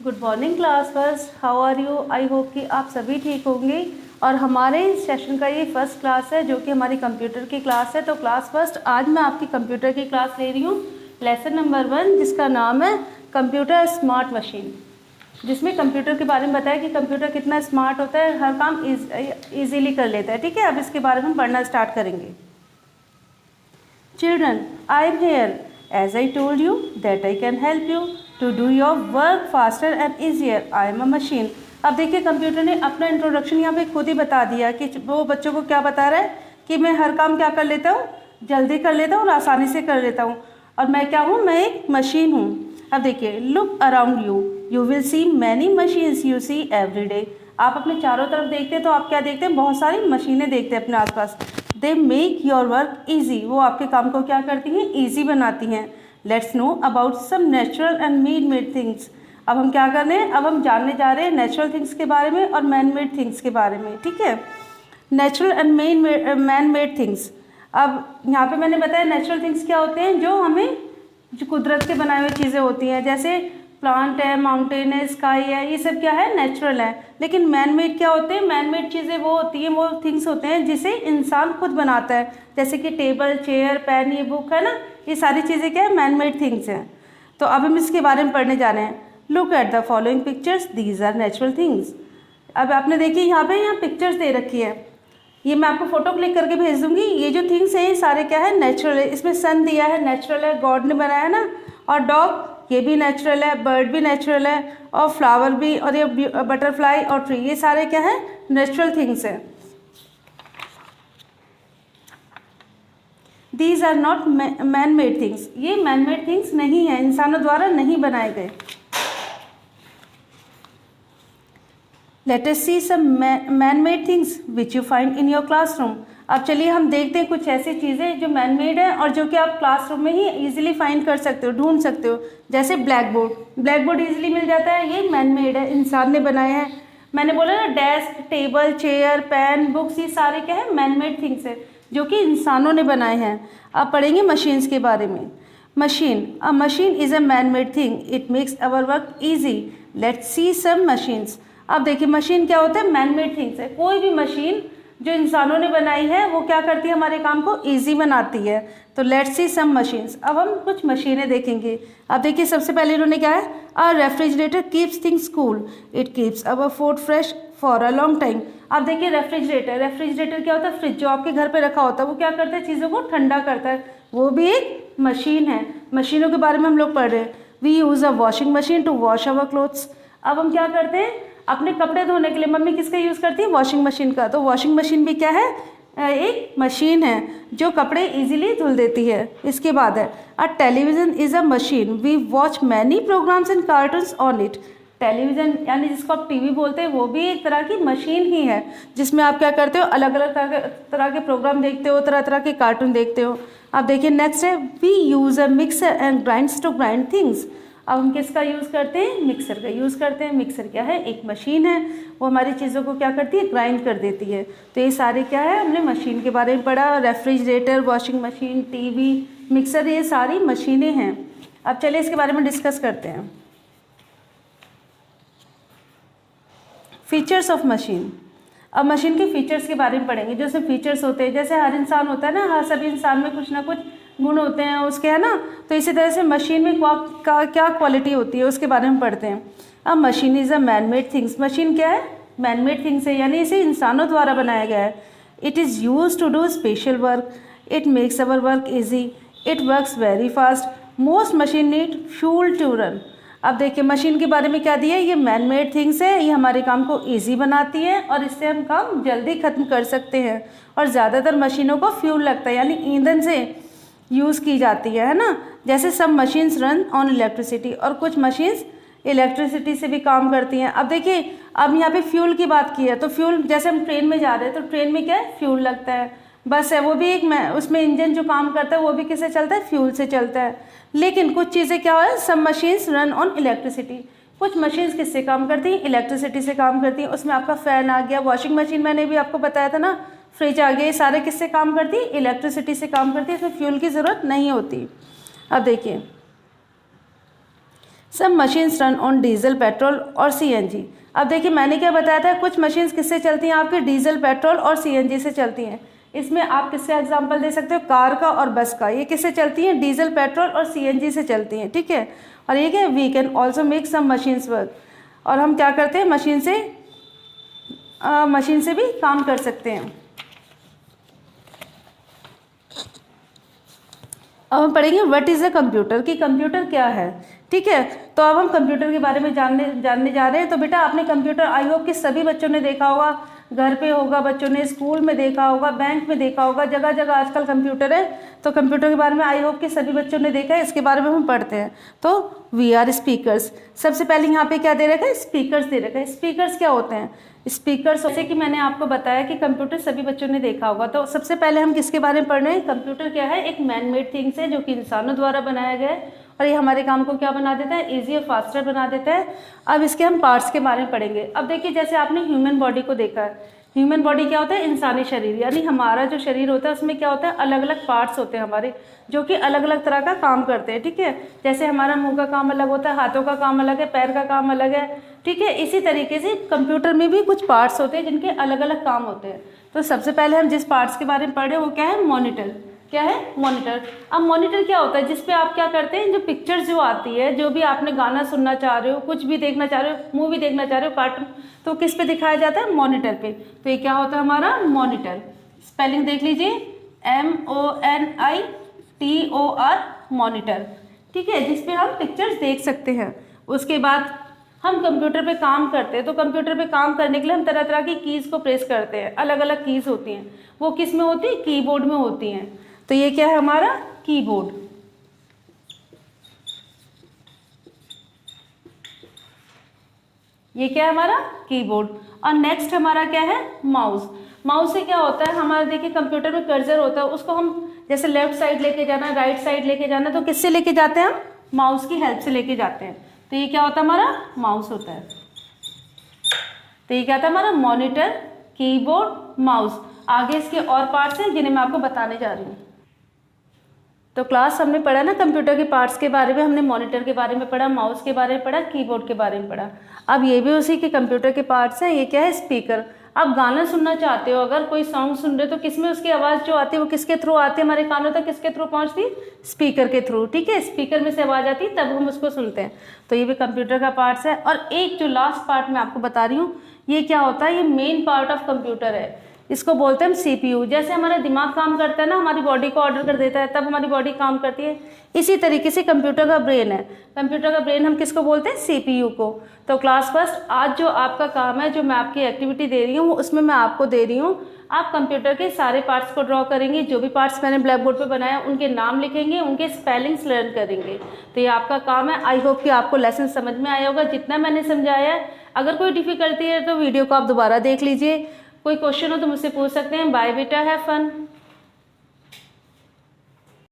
Good morning class first, how are you. I hope कि आप सभी ठीक होंगे। और हमारे इस सेशन का ये फर्स्ट क्लास है जो कि हमारी कंप्यूटर की क्लास है। तो क्लास फर्स्ट आज मैं आपकी कंप्यूटर की क्लास ले रही हूँ, लेसन नंबर 1, जिसका नाम है कंप्यूटर स्मार्ट मशीन, जिसमें कंप्यूटर के बारे में बताया कि कंप्यूटर कितना स्मार्ट होता है, हर काम ईजीली कर लेता है। ठीक है, अब इसके बारे में पढ़ना स्टार्ट करेंगे। Children, I am here. As I told you that I can help you to do your work faster and easier. I am a machine. अब देखिए कंप्यूटर ने अपना इंट्रोडक्शन यहाँ पे खुद ही बता दिया कि वो बच्चों को क्या बता रहा है कि मैं हर काम क्या कर लेता हूँ, जल्दी कर लेता हूँ और आसानी से कर लेता हूँ। और मैं क्या हूँ, मैं एक मशीन हूँ। अब देखिए, look around you, you will see many machines you see every day. आप अपने चारों तरफ देखते हैं तो आप क्या देखते हैं, बहुत सारी मशीनें देखते हैं अपने आसपास। They make your work easy, वो आपके काम को क्या करती हैं, ईजी बनाती हैं। Let's know about some natural and man made things. अब हम क्या कर रहे हैं, अब हम जानने जा रहे हैं नेचुरल थिंग्स के बारे में और मैन मेड थिंग्स के बारे में। ठीक है, natural and man made things. अब यहाँ पे मैंने बताया नेचुरल थिंग्स क्या होते हैं, जो हमें जो कुदरत के बनाए हुए चीज़ें होती हैं, जैसे प्लांट है, माउंटेन है, स्काई है, ये सब क्या है, नेचुरल है। लेकिन मैन मेड क्या होते हैं, मैन मेड चीज़ें वो होती हैं, वो थिंग्स होते हैं जिसे इंसान खुद बनाता है, जैसे कि टेबल, चेयर, पेन, ये बुक है ना, ये सारी चीज़ें क्या है, मैन मेड थिंग्स हैं। तो अब हम इसके बारे में पढ़ने जा रहे हैं। Look at the following pictures, these are natural things. अब आपने देखिए यहाँ पिक्चर्स दे रखी है, ये मैं आपको फोटो क्लिक करके भेज दूंगी। ये जो थिंग्स हैं ये सारे क्या है, नेचुरल है। इसमें सन दिया है, नेचुरल है, गॉड ने बनाया ना। और डॉग, ये भी नेचुरल है, बर्ड भी नेचुरल है, और फ्लावर भी, और ये बटरफ्लाई और ट्री, ये सारे क्या है, नेचुरल थिंग्स हैं। These are not man made things, ये मैन मेड थिंग्स नहीं है, इंसानों द्वारा नहीं बनाए गए। Let us see some man-made things which you find in your classroom. अब चलिए हम देखते हैं कुछ ऐसी चीज़ें जो मैन मेड है और जो कि आप क्लासरूम में ही इजीली फाइंड कर सकते हो, ढूंढ सकते हो। जैसे black board, black board easily मिल जाता है, ये मैन मेड है, इंसान ने बनाया है। मैंने बोला ना, desk, table, chair, pen, books, ये सारे क्या है, मैन मेड थिंग्स है जो कि इंसानों ने बनाए हैं। अब पढ़ेंगे मशीन्स के बारे में। Machine, a machine is a man made thing, it makes our work easy. Let's see some machines. अब देखिए मशीन क्या होता है, मैन मेड थिंग्स है। कोई भी मशीन जो इंसानों ने बनाई है वो क्या करती है, हमारे काम को इजी बनाती है। तो लेट्स सी सम मशीन्स। अब हम कुछ मशीनें देखेंगे। अब देखिए सबसे पहले इन्होंने क्या है, अ refrigerator keeps things cool, it keeps our food fresh for a long time. अब देखिए रेफ्रिजरेटर, रेफ्रिजरेटर क्या होता है, फ्रिज जो आपके घर पे रखा होता है, वो क्या करता है, चीज़ों को ठंडा करता है, वो भी एक मशीन है। मशीनों के बारे में हम लोग पढ़ रहे हैं। We use a washing machine to wash our clothes. अब हम क्या करते हैं, अपने कपड़े धोने के लिए मम्मी किसका यूज़ करती है, वॉशिंग मशीन का। तो वॉशिंग मशीन भी क्या है, एक मशीन है जो कपड़े इजीली धुल देती है। इसके बाद है, a television is a machine, we watch many programmes and cartoons on it. Television यानी जिसको आप टीवी बोलते हैं, वो भी एक तरह की मशीन ही है, जिसमें आप क्या करते हो, अलग अलग तरह के प्रोग्राम देखते हो, तरह तरह के कार्टून देखते हो। अब देखिए नेक्स्ट है, we use a mixer and grinds to grind things. अब हम किसका यूज़ करते हैं, मिक्सर का यूज़ करते हैं। मिक्सर क्या है, एक मशीन है, वो हमारी चीज़ों को क्या करती है, ग्राइंड कर देती है। तो ये सारे क्या है, हमने मशीन के बारे में पढ़ा। Refrigerator, washing machine, TV, mixer, ये सारी मशीनें हैं। अब चलिए इसके बारे में डिस्कस करते हैं। Features of machine. अब मशीन के फीचर्स के बारे में पढ़ेंगे। जो उसमें फीचर्स होते हैं, जैसे हर इंसान होता है ना, हर सभी इंसान में कुछ ना कुछ गुण होते हैं उसके, है ना। तो इसी तरह से मशीन में क्या क्वालिटी होती है उसके बारे में पढ़ते हैं। अब machine is a man made things. Machine क्या है, मैन मेड थिंग्स है, यानी इसे इंसानों द्वारा बनाया गया है। It is use to do special work, it makes our work easy, it works very fast, most machine need fuel to run. अब देखिए मशीन के बारे में क्या दिया है, ये मैन मेड थिंग्स है, ये हमारे काम को ईजी बनाती है और इससे हम काम जल्दी ख़त्म कर सकते हैं। और ज़्यादातर मशीनों को फ्यूल लगता है, यानी ईंधन से यूज़ की जाती है ना। जैसे सब मशीन्स रन ऑन इलेक्ट्रिसिटी, और कुछ मशीन्स इलेक्ट्रिसिटी से भी काम करती हैं। अब देखिए, अब यहाँ पे फ्यूल की बात की है, तो फ्यूल जैसे हम ट्रेन में जा रहे हैं तो ट्रेन में क्या है, फ्यूल लगता है। बस है, वो भी एक उसमें इंजन जो काम करता है वो भी किससे चलता है, फ्यूल से चलता है। लेकिन कुछ चीज़ें क्या है, सब मशीन्स रन ऑन इलेक्ट्रिसिटी। कुछ मशीन्स किससे काम करती हैं, इलेक्ट्रिसिटी से काम करती हैं। उसमें आपका फ़ैन आ गया, वॉशिंग मशीन मैंने भी आपको बताया था ना, फ्रिज आ गया, ये सारे किससे काम करती है, इलेक्ट्रिसिटी से काम करती है, इसमें फ्यूल की ज़रूरत नहीं होती। अब देखिए सब machines run on diesel, petrol और सीएनजी। अब देखिए मैंने क्या बताया था, कुछ मशीन्स किससे चलती हैं आपकी, डीजल, पेट्रोल और सीएनजी से चलती हैं। इसमें आप किससे एग्जांपल दे सकते हो, कार का और बस का। ये किससे चलती हैं, डीजल, पेट्रोल और सीएनजी से चलती हैं, ठीक है। और ये क्या, we can also make some machines work, और हम क्या करते हैं, मशीन से भी काम कर सकते हैं। अब हम पढ़ेंगे व्हाट इज़ अ कंप्यूटर, कि कंप्यूटर क्या है, ठीक है। तो अब हम कंप्यूटर के बारे में जानने जा रहे हैं। तो बेटा आपने कंप्यूटर आई होप कि सभी बच्चों ने देखा होगा, घर पे होगा बच्चों ने, स्कूल में देखा होगा, बैंक में देखा होगा, जगह जगह आजकल कंप्यूटर है। तो कंप्यूटर के बारे में आई होप कि सभी बच्चों ने देखा है, इसके बारे में हम पढ़ते हैं। तो वी आर स्पीकर्स, सबसे पहले यहाँ पे क्या दे रखा है, स्पीकर्स दे रखा है। स्पीकर्स क्या होते हैं, स्पीकर्स, जैसे कि मैंने आपको बताया कि कंप्यूटर सभी बच्चों ने देखा होगा। तो सबसे पहले हम किसके बारे में पढ़ रहे हैं, कंप्यूटर क्या है, एक मैन मेड थिंग्स है जो कि इंसानों द्वारा बनाया गया है, और ये हमारे काम को क्या बना देता है, ईजी और फास्टर बना देता है। अब इसके हम पार्ट्स के बारे में पढ़ेंगे। अब देखिए जैसे आपने ह्यूमन बॉडी को देखा है, ह्यूमन बॉडी क्या होता है, इंसानी शरीर, यानी हमारा जो शरीर होता है उसमें क्या होता है, अलग अलग पार्ट्स होते हैं हमारे, जो कि अलग अलग तरह का काम करते हैं, ठीक है। जैसे हमारा मुंह का काम अलग होता है, हाथों का काम अलग है, पैर का काम अलग है, ठीक है। इसी तरीके से कंप्यूटर में भी कुछ पार्ट्स होते हैं जिनके अलग अलग काम होते हैं। तो सबसे पहले हम जिस पार्ट्स के बारे में पढ़ रहे हैं वो क्या है, मॉनिटर। क्या है, मॉनिटर। अब मॉनिटर क्या होता है, जिसपे आप क्या करते हैं, जो पिक्चर्स जो आती है, जो भी आपने गाना सुनना चाह रहे हो, कुछ भी देखना चाह रहे हो, मूवी देखना चाह रहे हो, कार्टून, तो किस पे दिखाया जाता है, मॉनिटर पे। तो ये क्या होता है हमारा मॉनिटर। स्पेलिंग देख लीजिए, MONITOR, मॉनिटर, ठीक है, जिसपे हम पिक्चर्स देख सकते हैं। उसके बाद हम कंप्यूटर पे काम करते हैं। तो कंप्यूटर पे काम करने के लिए हम तरह तरह की कीज़ को प्रेस करते हैं, अलग अलग कीज़ होती हैं, वो किस में होती है, कीबोर्ड में होती हैं। तो ये क्या है हमारा, कीबोर्ड। ये क्या है हमारा, कीबोर्ड। और नेक्स्ट हमारा क्या है, माउस। माउस से क्या होता है, हमारा देखिए कंप्यूटर में कर्सर होता है, उसको हम जैसे लेफ्ट साइड लेके जाना, राइट साइड लेके जाना, तो किससे लेके जाते हैं हम, माउस की हेल्प से लेके जाते हैं। तो ये क्या होता है हमारा, माउस होता है। तो ये क्या था हमारा, मॉनिटर, कीबोर्ड, माउस। आगे इसके और पार्ट्स हैं जिन्हें मैं आपको बताने जा रही हूँ। तो क्लास हमने पढ़ा ना कंप्यूटर के पार्ट्स के बारे में, हमने मॉनिटर के बारे में पढ़ा, माउस के बारे में पढ़ा, कीबोर्ड के बारे में पढ़ा। अब ये भी उसी के कंप्यूटर के पार्ट्स हैं। ये क्या है, स्पीकर। आप गाना सुनना चाहते हो, अगर कोई सॉन्ग सुन रहे हो तो किसमें उसकी आवाज़ जो आती है वो किसके थ्रू आती है, हमारे कानों तक किसके थ्रू पहुंचती, स्पीकर के थ्रू, ठीक है। स्पीकर में से आवाज़ आती है तब हम उसको सुनते हैं। तो ये भी कंप्यूटर का पार्ट्स है। और एक जो लास्ट पार्ट मैं आपको बता रही हूँ, ये क्या होता है, ये मेन पार्ट ऑफ कंप्यूटर है, इसको बोलते हैं हम CPU। जैसे हमारा दिमाग काम करता है ना, हमारी बॉडी को ऑर्डर कर देता है तब हमारी बॉडी काम करती है, इसी तरीके से कंप्यूटर का ब्रेन है। कंप्यूटर का ब्रेन हम किसको बोलते हैं, CPU को। तो क्लास फर्स्ट, आज जो आपका काम है, जो मैं आपकी एक्टिविटी दे रही हूँ उसमें मैं आपको दे रही हूँ, आप कंप्यूटर के सारे पार्ट्स को ड्रॉ करेंगे। जो भी पार्ट्स मैंने ब्लैक बोर्ड पर बनाया उनके नाम लिखेंगे, उनके स्पेलिंग्स लर्न करेंगे। तो ये आपका काम है। आई होप कि आपको लेसन समझ में आया होगा जितना मैंने समझाया है। अगर कोई डिफिकल्टी है तो वीडियो को आप दोबारा देख लीजिए। कोई क्वेश्चन हो तो मुझसे पूछ सकते हैं। बाय बेटा, हैव फन।